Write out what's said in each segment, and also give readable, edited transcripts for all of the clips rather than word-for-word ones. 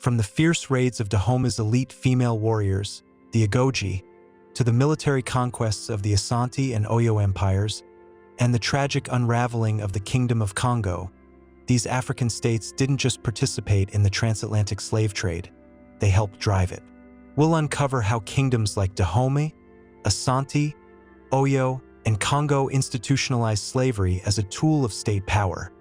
From the fierce raids of Dahomey's elite female warriors, the Agoji, to the military conquests of the Asante and Oyo empires, and the tragic unraveling of the Kingdom of Congo, these African states didn't just participate in the transatlantic slave trade, they helped drive it. We'll uncover how kingdoms like Dahomey, Asante, Oyo, and Congo institutionalized slavery as a tool of state power,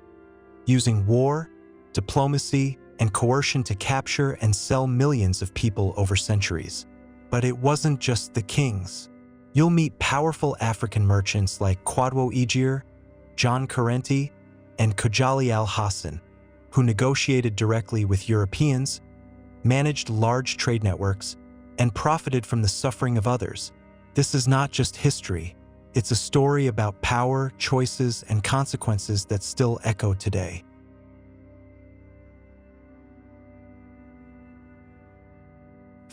using war, diplomacy, and coercion to capture and sell millions of people over centuries. But it wasn't just the kings. You'll meet powerful African merchants like Kwadwo Ejir, John Karenti, and Kojali al-Hassan, who negotiated directly with Europeans, managed large trade networks, and profited from the suffering of others. This is not just history, it's a story about power, choices, and consequences that still echo today.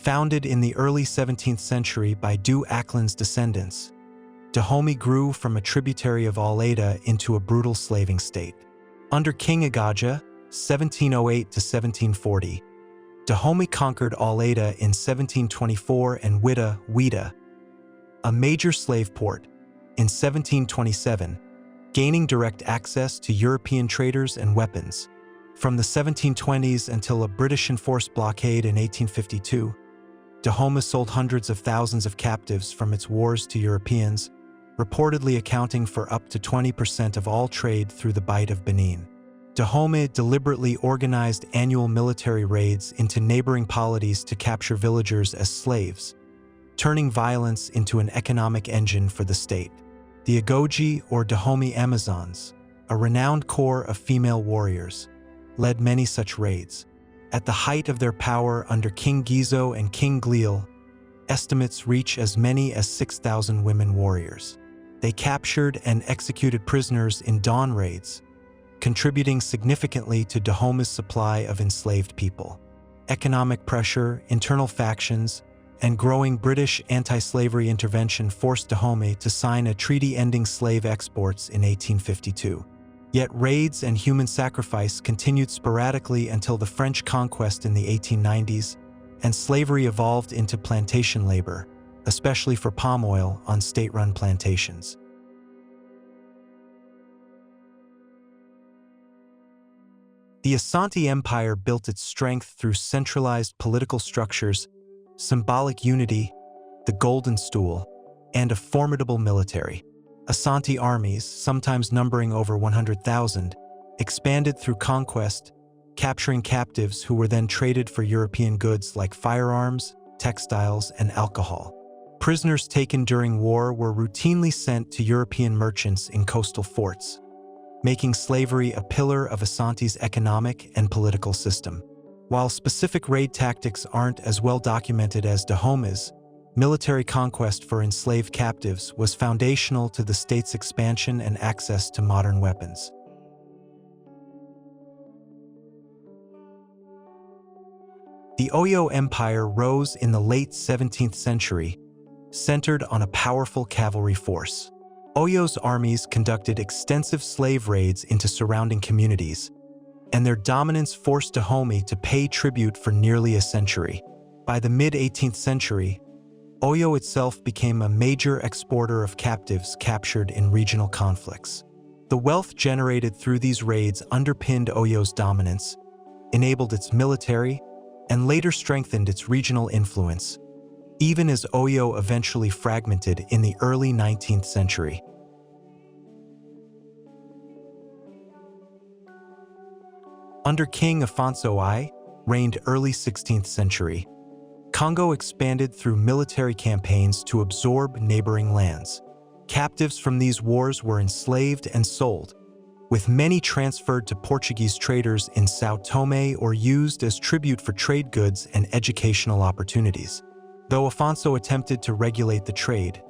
Founded in the early 17th century by Du Aklan's descendants, Dahomey grew from a tributary of Aleda into a brutal slaving state. Under King Agaja, 1708 to 1740, Dahomey conquered Aleda in 1724 and Wida, a major slave port, in 1727, gaining direct access to European traders and weapons. From the 1720s until a British-enforced blockade in 1852, Dahomey sold hundreds of thousands of captives from its wars to Europeans, reportedly accounting for up to 20% of all trade through the Bight of Benin. Dahomey deliberately organized annual military raids into neighboring polities to capture villagers as slaves, turning violence into an economic engine for the state. The Agoji, or Dahomey Amazons, a renowned corps of female warriors, led many such raids. At the height of their power under King Gizo and King Gliel, estimates reach as many as 6,000 women warriors. They captured and executed prisoners in dawn raids, contributing significantly to Dahomey's supply of enslaved people. Economic pressure, internal factions, and growing British anti-slavery intervention forced Dahomey to sign a treaty ending slave exports in 1852. Yet raids and human sacrifice continued sporadically until the French conquest in the 1890s, and slavery evolved into plantation labor, especially for palm oil on state-run plantations. The Asante Empire built its strength through centralized political structures, symbolic unity, the Golden Stool, and a formidable military. Asante armies, sometimes numbering over 100,000, expanded through conquest, capturing captives who were then traded for European goods like firearms, textiles, and alcohol. Prisoners taken during war were routinely sent to European merchants in coastal forts, making slavery a pillar of Asante's economic and political system. While specific raid tactics aren't as well documented as Dahomey's, military conquest for enslaved captives was foundational to the state's expansion and access to modern weapons. The Oyo Empire rose in the late 17th century, centered on a powerful cavalry force. Oyo's armies conducted extensive slave raids into surrounding communities, and their dominance forced Dahomey to pay tribute for nearly a century. By the mid-18th century, Oyo itself became a major exporter of captives captured in regional conflicts. The wealth generated through these raids underpinned Oyo's dominance, enabled its military, and later strengthened its regional influence, even as Oyo eventually fragmented in the early 19th century. Under King Afonso I, reigned early 16th century, Congo expanded through military campaigns to absorb neighboring lands. Captives from these wars were enslaved and sold, with many transferred to Portuguese traders in São Tomé or used as tribute for trade goods and educational opportunities. Though Afonso attempted to regulate the trade,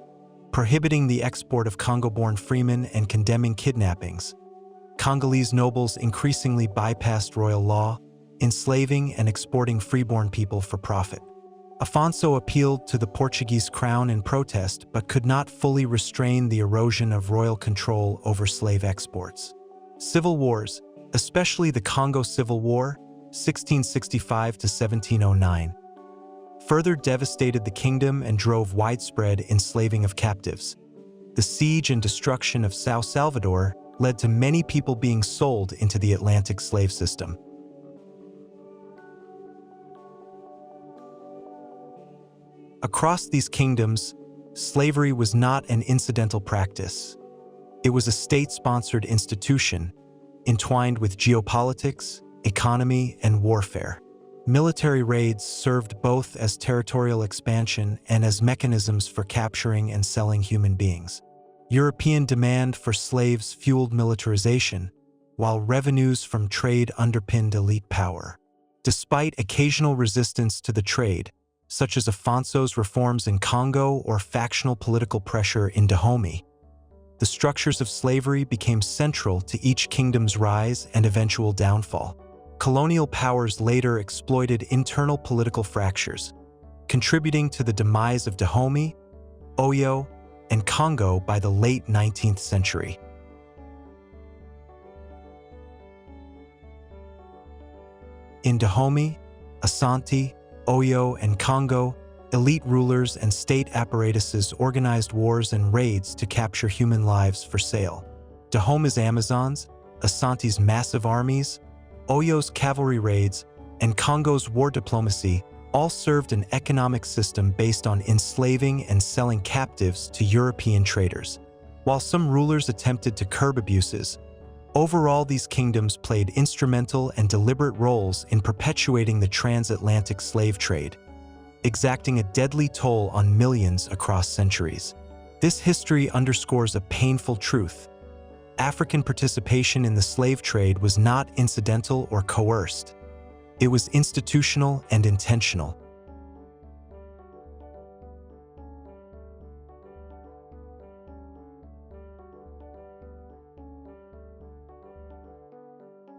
prohibiting the export of Congo-born freemen and condemning kidnappings, Congolese nobles increasingly bypassed royal law, enslaving and exporting freeborn people for profit. Afonso appealed to the Portuguese crown in protest but could not fully restrain the erosion of royal control over slave exports. Civil wars, especially the Congo Civil War, (1665 to 1709), further devastated the kingdom and drove widespread enslaving of captives. The siege and destruction of São Salvador led to many people being sold into the Atlantic slave system. Across these kingdoms, slavery was not an incidental practice. It was a state-sponsored institution, entwined with geopolitics, economy, and warfare. Military raids served both as territorial expansion and as mechanisms for capturing and selling human beings. European demand for slaves fueled militarization, while revenues from trade underpinned elite power. Despite occasional resistance to the trade, such as Afonso's reforms in Congo or factional political pressure in Dahomey, the structures of slavery became central to each kingdom's rise and eventual downfall. Colonial powers later exploited internal political fractures, contributing to the demise of Dahomey, Oyo, and Kongo by the late 19th century. In Dahomey, Asante, Oyo, and Kongo, elite rulers and state apparatuses organized wars and raids to capture human lives for sale. Dahomey's Amazons, Asante's massive armies, Oyo's cavalry raids, and Kongo's war diplomacy all served an economic system based on enslaving and selling captives to European traders. While some rulers attempted to curb abuses, overall these kingdoms played instrumental and deliberate roles in perpetuating the transatlantic slave trade, exacting a deadly toll on millions across centuries. This history underscores a painful truth. African participation in the slave trade was not incidental or coerced. It was institutional and intentional.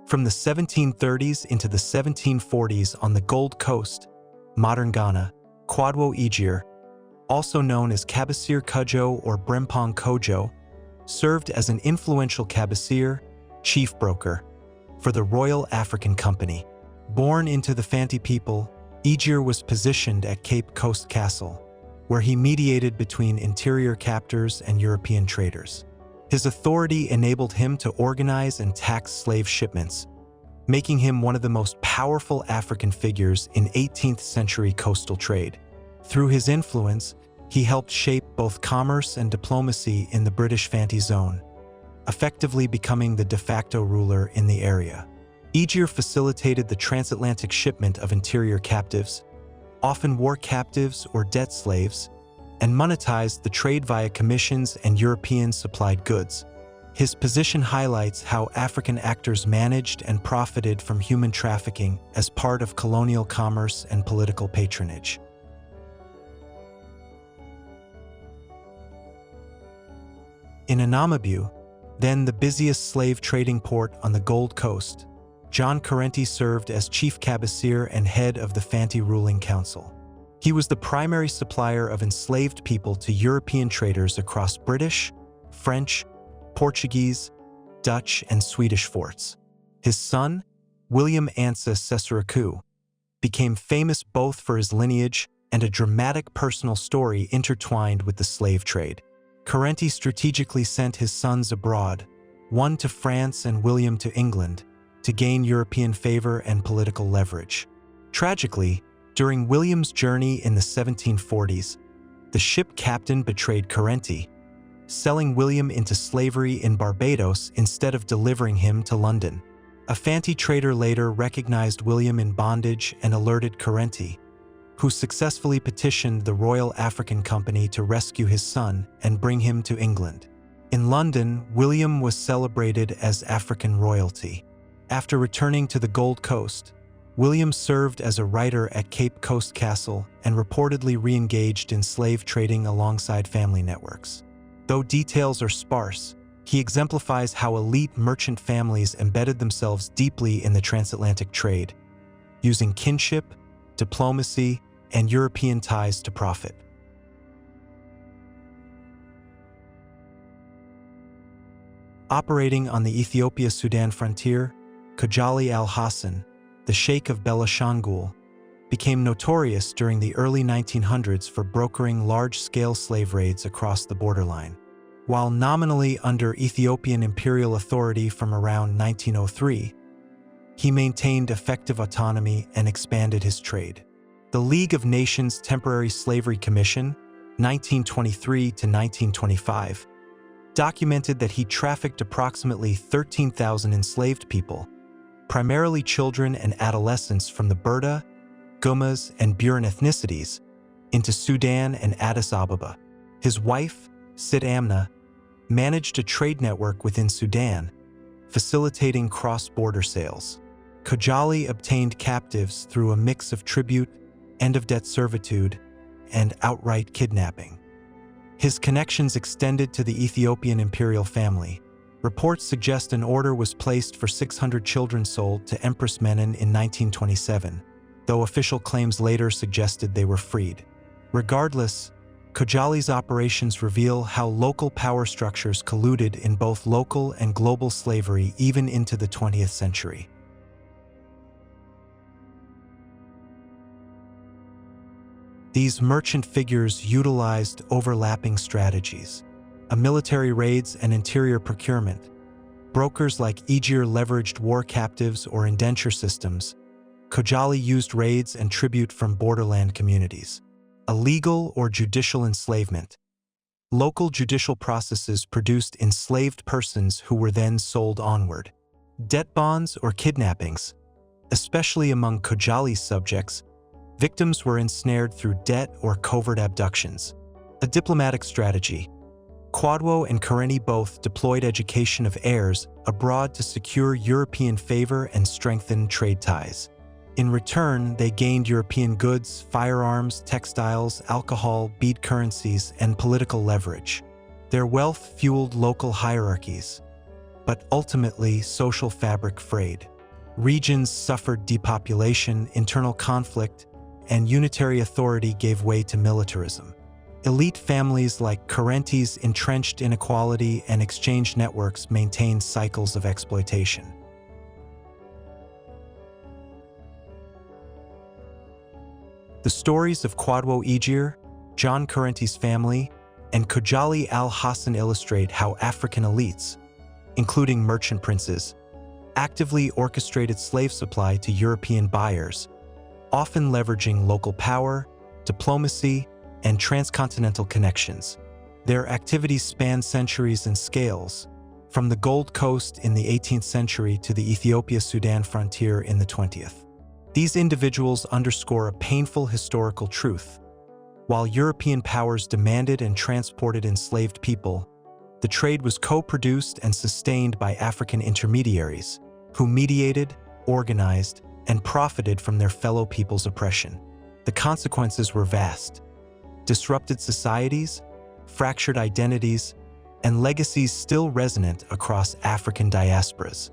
From the 1730s into the 1740s on the Gold Coast, modern Ghana, Kwadwo Ejir, also known as Kabasir Kojo or Brempong Kojo, served as an influential Kabasir, chief broker, for the Royal African Company. Born into the Fanti people, Ejir was positioned at Cape Coast Castle, where he mediated between interior captors and European traders. His authority enabled him to organize and tax slave shipments, making him one of the most powerful African figures in 18th century coastal trade. Through his influence, he helped shape both commerce and diplomacy in the British Fanti zone, effectively becoming the de facto ruler in the area. Ejir facilitated the transatlantic shipment of interior captives, often war captives or debt slaves, and monetized the trade via commissions and European-supplied goods. His position highlights how African actors managed and profited from human trafficking as part of colonial commerce and political patronage. In Anamabu, then the busiest slave trading port on the Gold Coast, John Karenti served as chief Kabasir and head of the Fanti ruling council. He was the primary supplier of enslaved people to European traders across British, French, Portuguese, Dutch, and Swedish forts. His son, William Ansa Sesaraku, became famous both for his lineage and a dramatic personal story intertwined with the slave trade. Karenti strategically sent his sons abroad, one to France and William to England, to gain European favor and political leverage. Tragically, during William's journey in the 1740s, the ship captain betrayed Karenti, selling William into slavery in Barbados instead of delivering him to London. A Fanti trader later recognized William in bondage and alerted Karenti, who successfully petitioned the Royal African Company to rescue his son and bring him to England. In London, William was celebrated as African royalty. After returning to the Gold Coast, William served as a writer at Cape Coast Castle and reportedly re-engaged in slave trading alongside family networks. Though details are sparse, he exemplifies how elite merchant families embedded themselves deeply in the transatlantic trade, using kinship, diplomacy, and European ties to profit. Operating on the Ethiopia-Sudan frontier, Kajali al-Hassan, the Sheikh of Belashangul, became notorious during the early 1900s for brokering large-scale slave raids across the borderline. While nominally under Ethiopian imperial authority from around 1903, he maintained effective autonomy and expanded his trade. The League of Nations Temporary Slavery Commission, 1923 to 1925, documented that he trafficked approximately 13,000 enslaved people, primarily children and adolescents from the Berda, Gumas, and Burin ethnicities, into Sudan and Addis Ababa. His wife, Sid Amna, managed a trade network within Sudan, facilitating cross-border sales. Kojali obtained captives through a mix of tribute, end-of-debt servitude, and outright kidnapping. His connections extended to the Ethiopian imperial family. Reports suggest an order was placed for 600 children sold to Empress Menon in 1927, though official claims later suggested they were freed. Regardless, Kojali's operations reveal how local power structures colluded in both local and global slavery even into the 20th century. These merchant figures utilized overlapping strategies: military raids and interior procurement. Brokers like Aegir leveraged war captives or indenture systems. Kojali used raids and tribute from borderland communities. Illegal or judicial enslavement. Local judicial processes produced enslaved persons who were then sold onward. Debt bonds or kidnappings. Especially among Kojali's subjects, victims were ensnared through debt or covert abductions. A diplomatic strategy. Kwadwo and Kareni both deployed education of heirs abroad to secure European favor and strengthen trade ties. In return, they gained European goods, firearms, textiles, alcohol, bead currencies, and political leverage. Their wealth fueled local hierarchies, but ultimately social fabric frayed. Regions suffered depopulation, internal conflict, and unitary authority gave way to militarism. Elite families like Karenti's entrenched inequality and exchange networks maintained cycles of exploitation. The stories of Kwadwo Aegir, John Karenti's family, and Kojali al-Hassan illustrate how African elites, including merchant princes, actively orchestrated slave supply to European buyers, often leveraging local power, diplomacy, and transcontinental connections. Their activities span centuries and scales, from the Gold Coast in the 18th century to the Ethiopia-Sudan frontier in the 20th. These individuals underscore a painful historical truth. While European powers demanded and transported enslaved people, the trade was co-produced and sustained by African intermediaries, who mediated, organized, and profited from their fellow people's oppression. The consequences were vast: disrupted societies, fractured identities, and legacies still resonant across African diasporas.